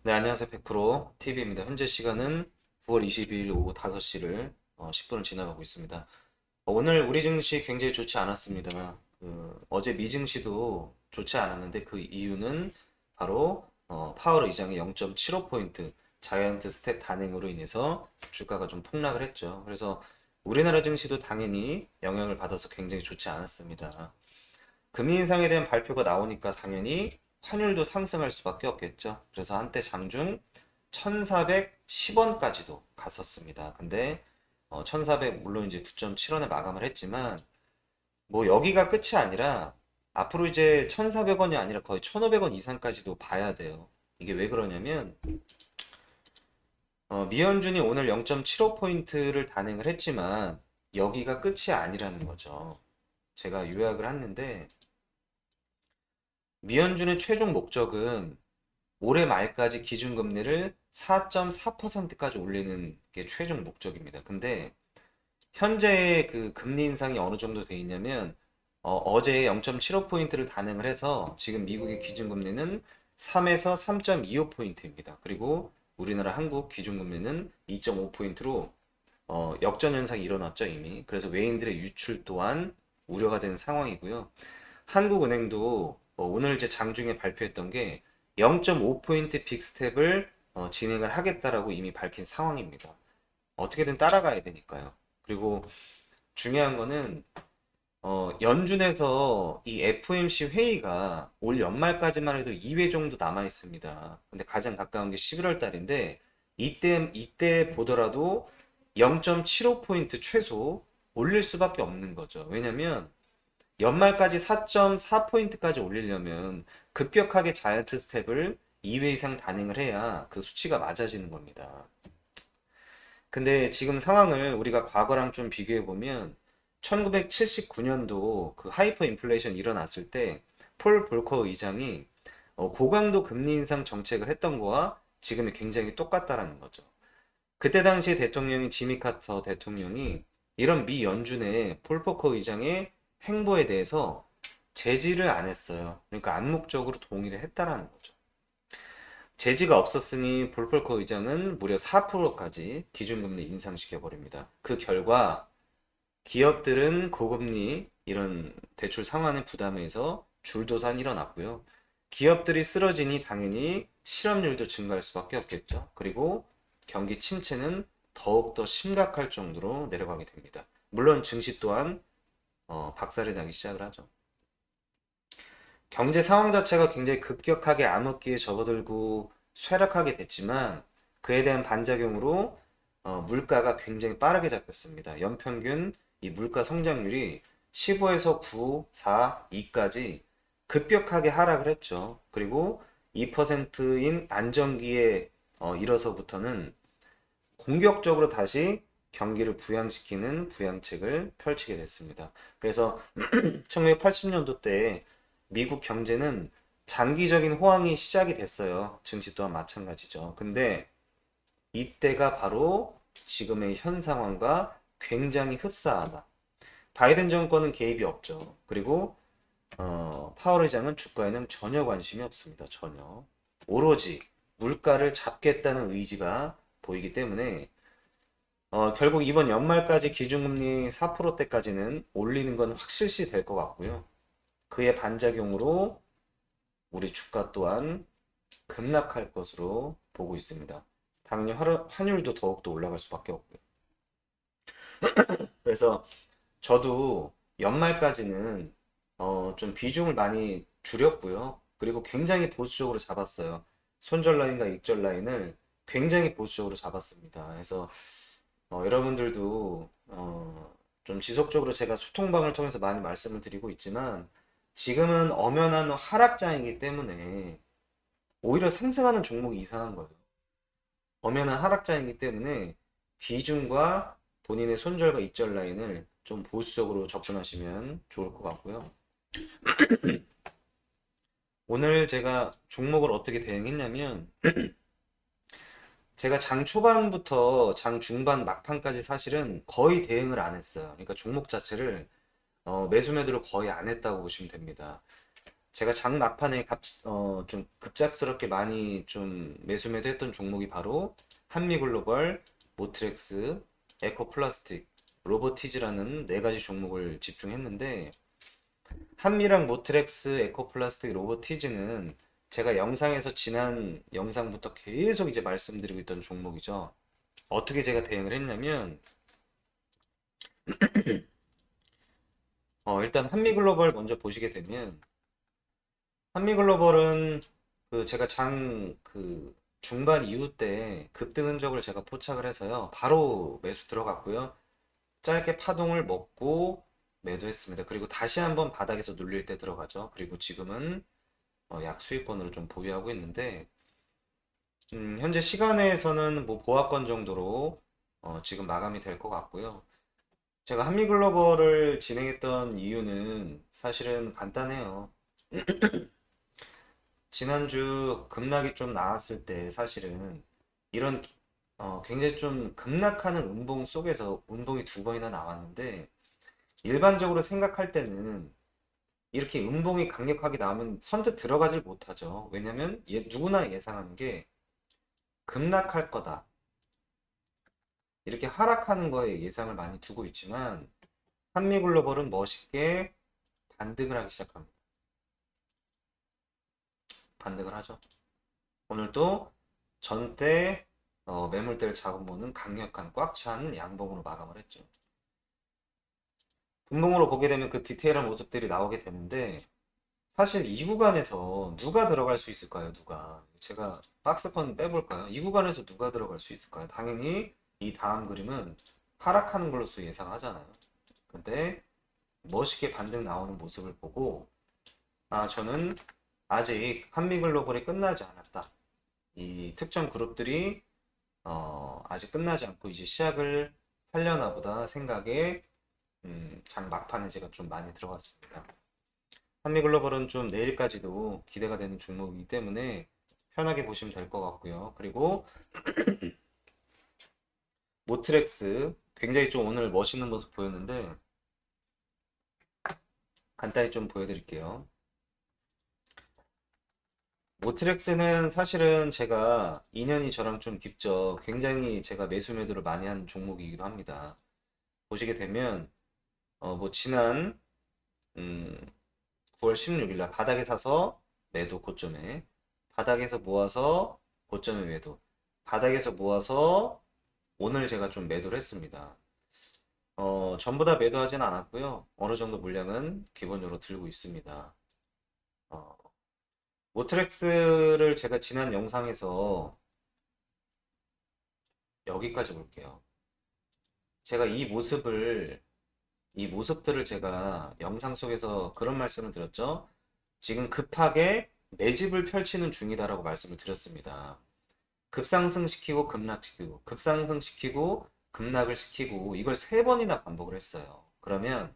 네, 안녕하세요. 100% TV입니다. 현재 시간은 9월 22일 오후 5시를 10분을 지나가고 있습니다. 오늘 우리 증시 굉장히 좋지 않았습니다. 어제 미 증시도 좋지 않았는데 그 이유는 바로 파월 의장의 0.75포인트 자이언트 스텝 단행으로 인해서 주가가 좀 폭락을 했죠. 그래서 우리나라 증시도 당연히 영향을 받아서 굉장히 좋지 않았습니다. 금리 인상에 대한 발표가 나오니까 당연히 환율도 상승할 수밖에 없겠죠. 그래서 한때 장중 1410원까지도 갔었습니다. 근데 1400 물론 이제 9.7원에 마감을 했지만 뭐 여기가 끝이 아니라 앞으로 이제 1400원이 아니라 거의 1500원 이상까지도 봐야 돼요. 이게 왜 그러냐면 미연준이 오늘 0.75포인트를 단행을 했지만 여기가 끝이 아니라는 거죠. 제가 요약을 했는데 미연준의 최종 목적은 올해 말까지 기준금리를 4.4%까지 올리는 게 최종 목적입니다. 근데 현재의 그 금리 인상이 어느 정도 돼 있냐면 제 0.75포인트를 단행을 해서 지금 미국의 기준금리는 3에서 3.25포인트입니다. 그리고 우리나라 한국 기준금리는 2.5포인트로 역전 현상이 일어났죠, 이미. 그래서 외인들의 유출 또한 우려가 되는 상황이고요. 한국은행도 오늘 이제 장중에 발표했던 게 0.5포인트 빅스텝을 진행을 하겠다라고 이미 밝힌 상황입니다. 어떻게든 따라가야 되니까요. 그리고 중요한 거는 연준에서 이 FOMC 회의가 올 연말까지만 해도 2회 정도 남아 있습니다. 근데 가장 가까운 게 11월 달인데 이때 보더라도 0.75포인트 최소 올릴 수밖에 없는 거죠. 왜냐면 연말까지 4.4포인트까지 올리려면 급격하게 자이언트 스텝을 2회 이상 단행을 해야 그 수치가 맞아지는 겁니다. 근데 지금 상황을 우리가 과거랑 좀 비교해 보면 1979년도 그 하이퍼 인플레이션 일어났을 때 폴 볼커 의장이 고강도 금리 인상 정책을 했던 거와 지금이 굉장히 똑같다라는 거죠. 그때 당시 대통령인 지미 카터 대통령이 이런 미 연준의 폴 포커 의장의 행보에 대해서 제지를 안 했어요. 그러니까 암묵적으로 동의를 했다라는 거죠. 제지가 없었으니 볼 포커 의장은 무려 4%까지 기준금리 인상시켜 버립니다. 그 결과 기업들은 고금리 이런 대출 상환의 부담에서 줄도산 일어났고요. 기업들이 쓰러지니 당연히 실업률도 증가할 수밖에 없겠죠. 그리고 경기 침체는 더욱더 심각할 정도로 내려가게 됩니다. 물론 증시 또한 박살이 나기 시작을 하죠. 경제 상황 자체가 굉장히 급격하게 암흑기에 접어들고 쇠락하게 됐지만 그에 대한 반작용으로 물가가 굉장히 빠르게 잡혔습니다. 연평균 이 물가 성장률이 15에서 9, 4, 2까지 급격하게 하락을 했죠. 그리고 2%인 안정기에 이뤄서부터는 공격적으로 다시 경기를 부양시키는 부양책을 펼치게 됐습니다. 그래서 1980년도 때 미국 경제는 장기적인 호황이 시작이 됐어요. 증시 또한 마찬가지죠. 근데 이때가 바로 지금의 현 상황과 굉장히 흡사하다. 바이든 정권은 개입이 없죠. 그리고 파월 의장은 주가에는 전혀 관심이 없습니다. 전혀. 오로지 물가를 잡겠다는 의지가 보이기 때문에 결국 이번 연말까지 기준금리 4%대까지는 올리는 건 확실시 될 것 같고요. 그의 반작용으로 우리 주가 또한 급락할 것으로 보고 있습니다. 당연히 환율도 더욱더 올라갈 수밖에 없고요. 그래서 저도 연말까지는 좀 비중을 많이 줄였고요. 그리고 굉장히 보수적으로 잡았어요. 손절 라인과 익절 라인을 굉장히 보수적으로 잡았습니다. 그래서 여러분들도 좀 지속적으로 제가 소통방을 통해서 많이 말씀을 드리고 있지만 지금은 엄연한 하락장이기 때문에 오히려 상승하는 종목이 이상한 거예요. 엄연한 하락장이기 때문에 비중과 본인의 손절과 익절 라인을 좀 보수적으로 접근하시면 좋을 것 같고요. 오늘 제가 종목을 어떻게 대응했냐면 제가 장 초반부터 장 중반 막판까지 사실은 거의 대응을 안 했어요. 그러니까 종목 자체를 매수 매도를 거의 안 했다고 보시면 됩니다. 제가 장 막판에 좀 급작스럽게 많이 좀 매수매도했던 종목이 바로 한미글로벌, 모트렉스, 에코플라스틱, 로보티즈라는 네 가지 종목을 집중했는데 한미랑 모트렉스, 에코플라스틱, 로보티즈는 제가 영상에서 지난 영상부터 계속 이제 말씀드리고 있던 종목이죠. 어떻게 제가 대응을 했냐면 일단 한미글로벌 먼저 보시게 되면 한미글로벌은 그 제가 장 그 중반 이후 때 급등 흔적을 제가 포착을 해서요. 바로 매수 들어갔고요. 짧게 파동을 먹고 매도했습니다. 그리고 다시 한번 바닥에서 눌릴 때 들어가죠. 그리고 지금은 약 수익권으로 좀 보유하고 있는데 현재 시간에서는 뭐 보합권 정도로 지금 마감이 될 것 같고요. 제가 한미글로벌을 진행했던 이유는 사실은 간단해요. 지난주 급락이 좀 나왔을 때 사실은 이런 굉장히 좀 급락하는 음봉 속에서 음봉이 두 번이나 나왔는데 일반적으로 생각할 때는 이렇게 음봉이 강력하게 나오면 선뜻 들어가질 못하죠. 왜냐면 누구나 예상하는 게 급락할 거다. 이렇게 하락하는 거에 예상을 많이 두고 있지만 한미글로벌은 멋있게 반등을 하기 시작합니다. 반등을 하죠. 오늘도 전대 매물대를 잡아보는 강력한 꽉 찬 양봉으로 마감을 했죠. 분봉으로 보게 되면 그 디테일한 모습들이 나오게 되는데 사실 이 구간에서 누가 들어갈 수 있을까요? 누가? 제가 박스권 빼볼까요? 이 구간에서 누가 들어갈 수 있을까요? 당연히 이 다음 그림은 하락하는 걸로서 예상하잖아요. 근데 멋있게 반등 나오는 모습을 보고 저는 아직 한미글로벌이 끝나지 않았다. 이 특정 그룹들이 아직 끝나지 않고 이제 시작을 하려나 보다 생각에 장 막판에 제가 좀 많이 들어갔습니다. 한미글로벌은 좀 내일까지도 기대가 되는 종목이기 때문에 편하게 보시면 될 것 같고요. 그리고 모트렉스 굉장히 좀 오늘 멋있는 모습 보였는데 간단히 좀 보여드릴게요. 모트렉스는 사실은 제가 인연이 저랑 좀 깊죠. 굉장히 제가 매수 매도를 많이 한 종목이기도 합니다. 보시게 되면 뭐 지난 음, 9월 16일 날 바닥에 사서 매도 고점에 바닥에서 모아서 고점에 매도 바닥에서 모아서 오늘 제가 좀 매도를 했습니다. 전부 다 매도하지는 않았고요. 어느 정도 물량은 기본적으로 들고 있습니다. 어, 모트렉스를 제가 지난 영상에서 여기까지 볼게요. 제가 이 모습들을 제가 영상 속에서 그런 말씀을 드렸죠. 지금 급하게 매집을 펼치는 중이다라고 말씀을 드렸습니다. 급상승시키고 급락시키고 급상승시키고 급락을 시키고 이걸 세 번이나 반복을 했어요. 그러면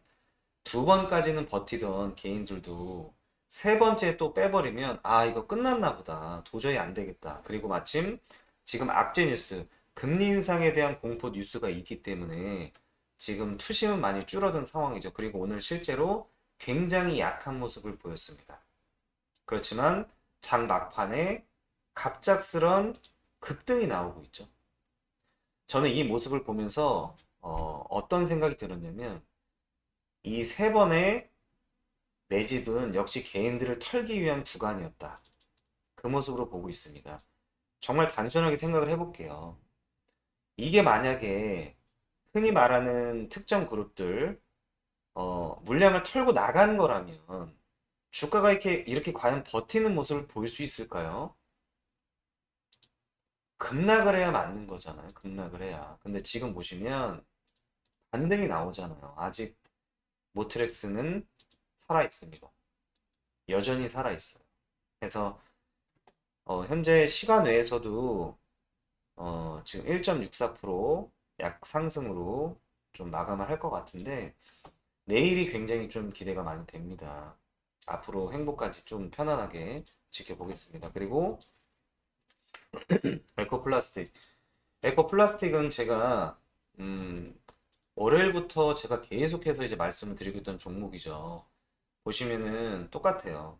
두 번까지는 버티던 개인들도 세 번째 또 빼버리면 이거 끝났나 보다. 도저히 안 되겠다. 그리고 마침 지금 악재 뉴스, 금리 인상에 대한 공포 뉴스가 있기 때문에 지금 투심은 많이 줄어든 상황이죠. 그리고 오늘 실제로 굉장히 약한 모습을 보였습니다. 그렇지만 장 막판에 갑작스런 급등이 나오고 있죠. 저는 이 모습을 보면서 어떤 생각이 들었냐면 이 세 번의 매집은 역시 개인들을 털기 위한 구간이었다. 그 모습으로 보고 있습니다. 정말 단순하게 생각을 해볼게요. 이게 만약에 흔히 말하는 특정 그룹들 물량을 털고 나간 거라면 주가가 이렇게 과연 버티는 모습을 보일 수 있을까요? 급락을 해야 맞는 거잖아요. 급락을 해야. 근데 지금 보시면 반등이 나오잖아요. 아직 모트렉스는 살아 있습니다. 여전히 살아 있어요. 그래서 현재 시간 외에서도 지금 1.64%약 상승으로 좀 마감을 할 것 같은데 내일이 굉장히 좀 기대가 많이 됩니다. 앞으로 행보까지 좀 편안하게 지켜보겠습니다. 그리고 에코플라스틱. 에코플라스틱은 제가 음, 월요일부터 제가 계속해서 이제 말씀을 드리고 있던 종목이죠. 보시면은 똑같아요.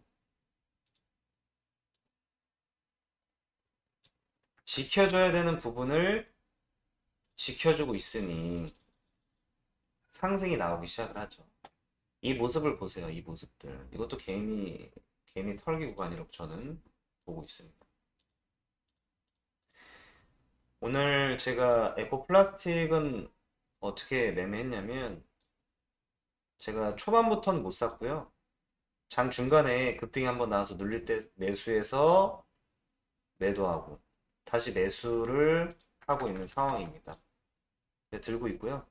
지켜줘야 되는 부분을 지켜주고 있으니 상승이 나오기 시작을 하죠. 이 모습을 보세요. 이 모습들. 이것도 개미 털기 구간이라고 저는 보고 있습니다. 오늘 제가 에코 플라스틱은 어떻게 매매했냐면 제가 초반부터는 못 샀고요. 장 중간에 급등이 한번 나와서 눌릴 때 매수해서 매도하고 다시 매수를 하고 있는 상황입니다. 네, 들고 있고요.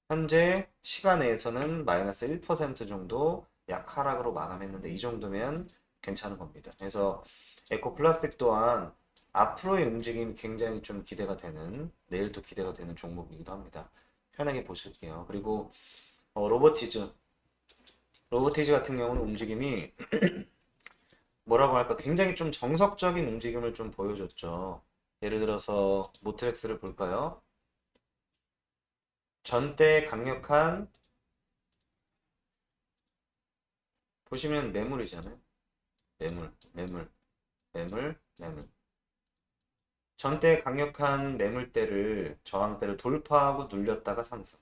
현재 시간에서는 마이너스 1% 정도 약 하락으로 마감했는데 이 정도면 괜찮은 겁니다. 그래서 에코 플라스틱 또한 앞으로의 움직임이 굉장히 좀 기대가 되는, 내일도 기대가 되는 종목이기도 합니다. 편하게 보실게요. 그리고 로보티즈 같은 경우는 움직임이 뭐라고 할까 굉장히 좀 정석적인 움직임을 좀 보여줬죠. 예를 들어서 모트렉스를 볼까요? 전대 강력한, 보시면 매물이잖아요. 매물. 전대 강력한 매물대를, 저항대를 돌파하고 눌렸다가 상승.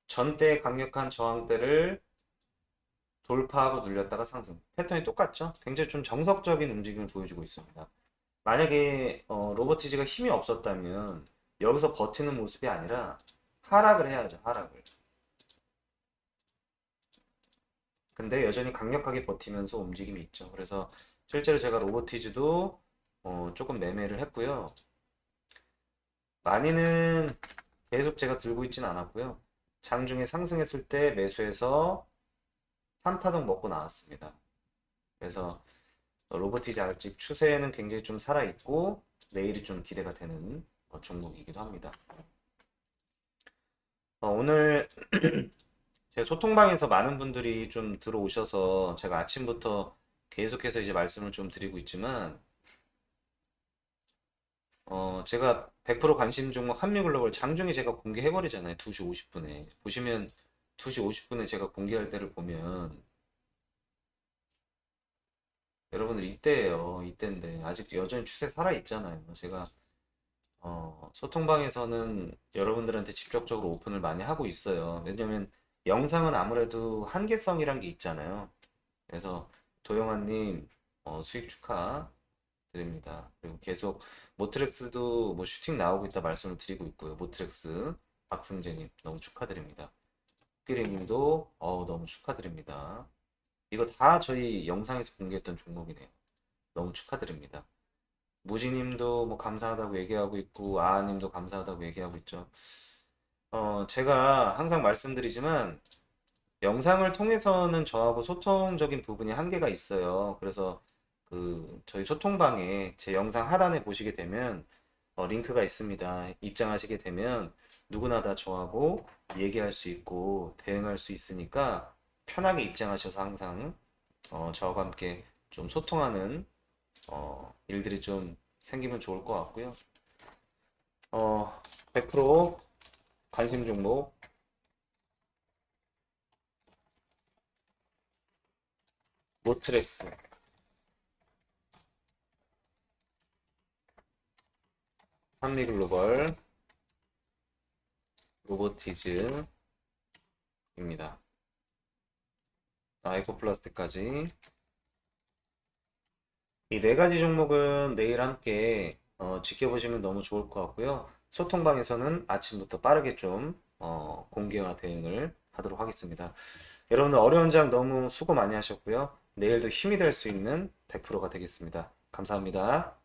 전대 강력한 저항대를 돌파하고 눌렸다가 상승. 패턴이 똑같죠? 굉장히 좀 정석적인 움직임을 보여주고 있습니다. 만약에 로보티지가 힘이 없었다면 여기서 버티는 모습이 아니라 하락을 해야죠. 하락을. 근데 여전히 강력하게 버티면서 움직임이 있죠. 그래서 실제로 제가 로보티즈도 조금 매매를 했고요. 많이는 계속 제가 들고 있지는 않았고요. 장중에 상승했을 때 매수해서 한파동 먹고 나왔습니다. 그래서 로보티즈 아직 추세는 굉장히 좀 살아있고 내일이 좀 기대가 되는 종목이기도 합니다. 오늘 제 소통방에서 많은 분들이 좀 들어오셔서 제가 아침부터 계속해서 이제 말씀을 좀 드리고 있지만 제가 100% 관심 종목 한미글로벌 장중에 제가 공개해버리잖아요. 2시 50분에. 보시면 2시 50분에 제가 공개할 때를 보면 여러분들 이때예요. 이때인데 아직 여전히 추세 살아있잖아요. 제가 소통방에서는 여러분들한테 직접적으로 오픈을 많이 하고 있어요. 왜냐면 영상은 아무래도 한계성이란 게 있잖아요. 그래서 도영아님 수익 축하드립니다. 그리고 계속 모트렉스도 뭐 슈팅 나오고 있다 말씀을 드리고 있고요. 모트렉스 박승재님 너무 축하드립니다. 끼리님도 너무 축하드립니다. 이거 다 저희 영상에서 공개했던 종목이네요. 너무 축하드립니다. 무지님도 뭐 감사하다고 얘기하고 있고 아님도 감사하다고 얘기하고 있죠. 제가 항상 말씀드리지만 영상을 통해서는 저하고 소통적인 부분이 한계가 있어요. 그래서 저희 소통방에 제 영상 하단에 보시게 되면 링크가 있습니다. 입장하시게 되면 누구나 다 저하고 얘기할 수 있고 대응할 수 있으니까 편하게 입장하셔서 항상 저와 함께 좀 소통하는 일들이 좀 생기면 좋을 것 같고요. 100% 관심 종목 모트렉스, 한미글로벌, 로보티즈입니다. 에코플라스틱까지 이 네 가지 종목은 내일 함께 지켜보시면 너무 좋을 것 같고요. 소통방에서는 아침부터 빠르게 좀 공개와 대응을 하도록 하겠습니다. 여러분들 어려운 장 너무 수고 많이 하셨고요. 내일도 힘이 될 수 있는 100%가 되겠습니다. 감사합니다.